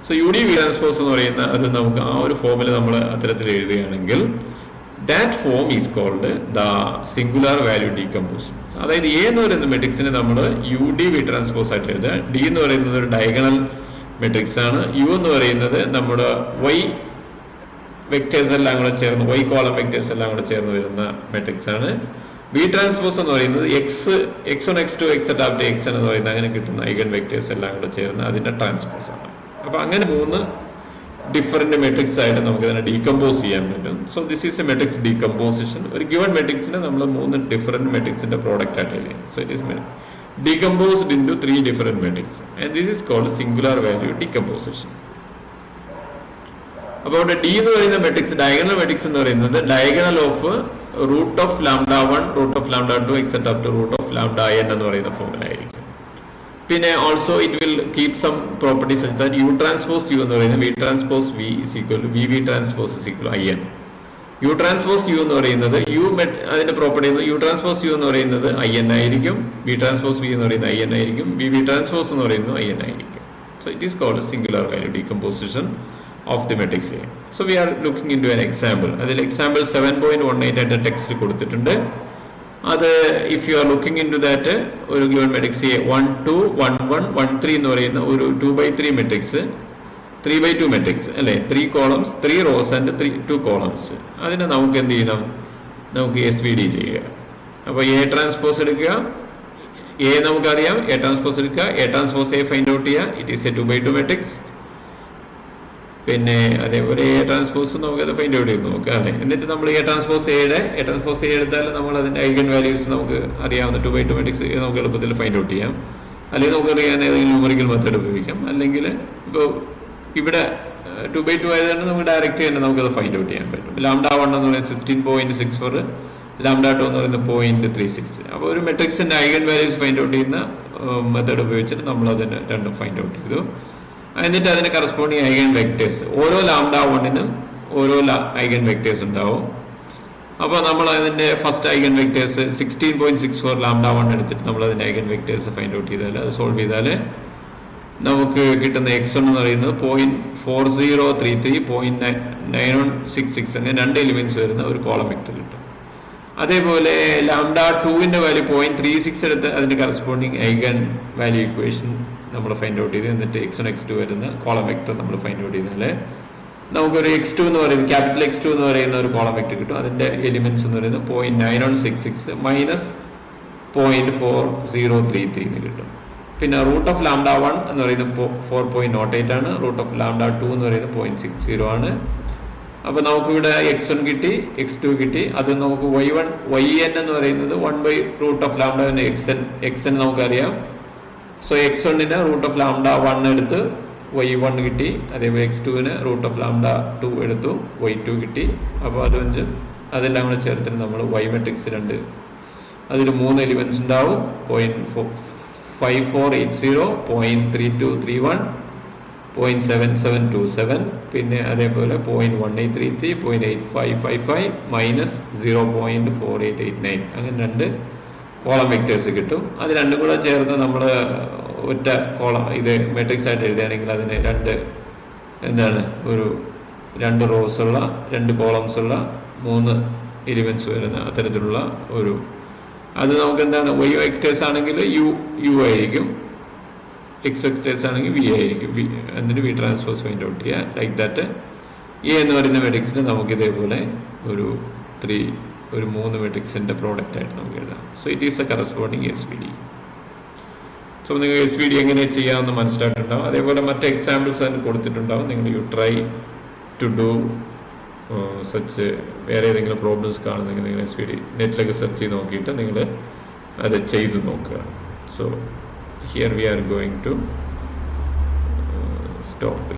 സോ UDV ട്രാൻസ്പോസ് എന്ന് പറയുന്ന അത് നമുക്ക് ആ ഒരു ഫോമിൽ നമ്മൾ അത്തരത്തിൽ എഴുതുകയാണെങ്കിൽ that form is called the singular value decomposition. അതായത് എ എന്ന് പറയുന്ന മെട്രിക്സിനെ നമ്മൾ UDV ട്രാൻസ്പോസ് ആയിട്ട് എഴുതുക. ഡി എന്ന് പറയുന്നത് ഒരു ഡയഗണൽ മെട്രിക്സ് ആണ്. യു എന്ന് പറയുന്നത് നമ്മുടെ വൈ വെക്ടേഴ്സ് എല്ലാം കൂടെ ചേർന്ന് വൈ കോളം വെക്ടേഴ്സ് എല്ലാം കൂടെ ചേർന്ന് വരുന്ന മെട്രിക്സ് ആണ്. വി ട്രാൻസ്പോസ് എന്ന് പറയുന്നത് x1, x2 etcetera up to xn എന്ന് പറയുന്നത് അങ്ങനെ കിട്ടുന്ന ഐഗൻ വെക്ടേഴ്സ് എല്ലാം കൂടെ ചേർന്ന് അതിന്റെ ട്രാൻസ്പോസ് ആണ്. അപ്പൊ അങ്ങനെ 3 ഡിഫറെന്റ് മെട്രിക്സ് ആയിട്ട് നമുക്ക് ഇതിനെ ഡീകമ്പോസ് ചെയ്യാൻ പറ്റും. So this is A matrix decomposition. ഒരു ഗിവൺ മെട്രിക്സിനെ നമ്മൾ 3 ഡിഫറെന്റ് മെട്രിക്സിന്റെ പ്രോഡക്റ്റ് ആയിട്ട് എഴുതി. So it is decomposed into 3 different matrices, and this is called singular value decomposition. അപ്പോൾ ഡി എന്ന് പറയുന്ന മെട്രിക്സ് ഡയഗണൽ മെട്രിക്സ് എന്ന് പറയുന്നത് diagonal of root of λ1, root of λ2 etcetera to root of λn എന്ന് പറയുന്ന ഫോമിലായിരിക്കും. പിന്നെ also it will keep some properties such that U transpose U എന്ന് പറയുന്നത് V transpose V is equal to V transpose is equal IN. U transpose U എന്ന് പറയുന്നത് അതിന്റെ പ്രോപ്പർട്ടി യു ട്രാൻസ്പോസ് യു എന്ന് പറയുന്നത് IN ആയിരിക്കും, വി ട്രാൻസ്പോസ് വി എന്ന് പറയുന്നത് IN ആയിരിക്കും, വി ട്രാൻസ്പോസ് എന്ന് പറയുന്നത് IN ആയിരിക്കും. So it is called singular value decomposition of the matrix A. So we are looking into an example. അതിൽ എക്സാമ്പിൾ 7.18 ആയിട്ട് ടെക്സ്റ്റ് കൊടുത്തിട്ടുണ്ട്. അത് if you are looking into that ഒരു ഗിവൺ മെട്രിക്സ് എ 1 2 1 1 1 3 എന്ന് പറയുന്ന ഒരു 2/3 മെട്രിക്സ് 3/2 മെട്രിക്സ് അല്ലെ, 3 കോളംസ് 3 റോസ് ആൻഡ് 2 കോളംസ്. അതിനെ നമുക്ക് എന്ത് ചെയ്യണം? നമുക്ക് SVD ചെയ്യുക. അപ്പോൾ എ ട്രാൻസ്പോസ് എടുക്കുക, എ നമുക്കറിയാം, എ ട്രാൻസ്പോസ് എടുക്കുക, A transpose A find out ചെയ്യുക. It is a 2/2 matrix. പിന്നെ അതേപോലെ എ ട്രാൻസ്പോസ് നമുക്കത് ഫൈൻഡ് ഔട്ട് ചെയ്ത് നോക്കുക അല്ലെ. എന്നിട്ട് നമ്മൾ എ ട്രാൻസ്പോസ് എ എടുത്താൽ നമ്മൾ അതിന്റെ ഐഗൻ വാല്യൂസ് നമുക്ക് അറിയാവുന്ന 2/2 മെട്രിക്സ് നമുക്ക് എളുപ്പത്തിൽ ഫൈൻഡ് ഔട്ട് ചെയ്യാം. അല്ലെങ്കിൽ നമുക്ക് അറിയാൻ ഏതെങ്കിലും ന്യൂമറിക്കൽ മെത്തേഡ് ഉപയോഗിക്കാം. അല്ലെങ്കിൽ ഇപ്പോൾ ഇവിടെ 2/2 ആയതുകൊണ്ട് നമുക്ക് ഡയറക്റ്റ് തന്നെ നമുക്കത് ഫൈൻഡ് ഔട്ട് ചെയ്യാൻ പറ്റും. λ1 എന്ന് പറയുന്നത് 16.64, λ2 എന്ന് പറയുന്നത് 0.36. അപ്പോൾ ഒരു മെട്രിക്സിന്റെ ഐഗൻ വാല്യൂസ് ഫൈൻഡ് ഔട്ട് ചെയ്യുന്ന മെത്തേഡ് ഉപയോഗിച്ചിട്ട് നമ്മൾ അതിന് രണ്ടും ഫൈൻഡ് ഔട്ട് ചെയ്തു. എന്നിട്ട് അതിന് കറസ്പോണ്ടിങ് ഐഗൻ വെക്ടേഴ്സ്, ഓരോ λ1നും ഓരോ ഐഗൻ വെക്ടേഴ്സ് ഉണ്ടാവും. അപ്പോൾ നമ്മൾ അതിന്റെ ഫസ്റ്റ് ഐഗൻ വെക്ടേഴ്സ് 16.64 λ1 എടുത്തിട്ട് നമ്മൾ അതിന്റെ ഐഗൻ വെക്ടേഴ്സ് ഫൈൻഡ് ഔട്ട് ചെയ്താൽ, അത് സോൾവ് ചെയ്താൽ നമുക്ക് കിട്ടുന്ന x1 എന്ന് പറയുന്നത് 0.4033, 0.9166 അങ്ങനെ 2 എലിമെന്റ്സ് വരുന്ന ഒരു കോളം വെക്ടർ കിട്ടും. അതേപോലെ λ2ന്റെ വാല്യൂ 0.36 എടുത്ത് അതിന്റെ കറസ്പോണ്ടിങ് ഐഗൻ വാല്യൂ ഇക്വേഷൻ നമ്മൾ ഫൈൻഡ് ഔട്ട് ചെയ്ത് എന്നിട്ട് x1 x2 വരുന്ന കോളം വെക്ടർ നമ്മൾ ഫൈൻഡ് ഔട്ട് ചെയ്താൽ നമുക്കൊരു x2 എന്ന് പറയുന്നത് ക്യാപിറ്റൽ x2 എന്ന് പറയുന്ന ഒരു കോളം വെക്ടർ കിട്ടും. അതിന്റെ എലിമെന്റ്സ് എന്ന് പറയുന്നത് 0.9166 മൈനസ് 0.4033 എന്ന് കിട്ടും. പിന്നെ റൂട്ട് ഓഫ് λ1 എന്ന് പറയുന്നത് 4.08 ആണ്. റൂട്ട് ഓഫ് λ2 എന്ന് പറയുന്നത് 0.60 ആണ്. അപ്പൊ നമുക്കിവിടെ x1 കിട്ടി, x2 കിട്ടി. അത് നമുക്ക് yn എന്ന് പറയുന്നത് 1/√ ഓഫ് λ xn നമുക്കറിയാം. സോ x1ന് റൂട്ട് ഓഫ് λ1 എടുത്ത് y1 കിട്ടി. അതേപോലെ x2ന് റൂട്ട് ഓഫ് λ2 എടുത്തു y2 കിട്ടി. അപ്പോൾ അതെല്ലാം കൂടെ ചേർത്തിട്ട് നമ്മൾ y മെട്രിക്സ് 2 അതിൽ 3 എലിമെന്റ്സ് ഉണ്ടാവും. 0.5480, 0.3231, 0.7727, പിന്നെ അതേപോലെ 0.1833, 0.8555 മൈനസ് 0.4889 അങ്ങനെ 2 കോളം വെക്ടേഴ്സ് കിട്ടും. അത് രണ്ടും കൂടെ ചേർത്ത് നമ്മൾ ഒറ്റ കോളം ഇത് മെട്രിക്സ് ആയിട്ട് എഴുതുകയാണെങ്കിൽ അതിന് 2 റോസ് ഉള്ള 2 കോളംസ് ഉള്ള 3 എലിമെന്റ്സ് വരുന്ന അത്തരത്തിലുള്ള ഒരു, അത് നമുക്ക് എന്താണ് y വെക്ടേഴ്സ് ആണെങ്കിൽ u ആയിരിക്കും, x വെക്ടേഴ്സ് ആണെങ്കിൽ v ആയിരിക്കും. എന്നിട്ട് v ട്രാൻസ്പോസ് ഫൈൻഡ് ഔട്ട് ചെയ്യുക. ലൈക്ക് ദാറ്റ് എ എന്ന് പറയുന്ന മെട്രിക്സിന് നമുക്ക് ഇതേപോലെ ഒരു 3 മെട്രിക്സിന്റെ പ്രോഡക്റ്റ് ആയിട്ട് നമുക്ക് എഴുതാം. So it is the corresponding SVD. So നിങ്ങൾ SVD എങ്ങനെ ചെയ്യാമെന്ന് മനസ്സിലായിട്ടുണ്ടാവും. അതേപോലെ മറ്റ് എക്സാമ്പിൾസ് അതിന് കൊടുത്തിട്ടുണ്ടാവും. നിങ്ങൾ you try to do such വേറെ ഏതെങ്കിലും പ്രോബ്ലംസ് കാണുന്നെങ്കിൽ നിങ്ങൾ SVD നെറ്റിലൊക്കെ സെർച്ച് ചെയ്ത് നോക്കിയിട്ട് നിങ്ങൾ അത് ചെയ്ത് നോക്കുക. So here we are going to stop.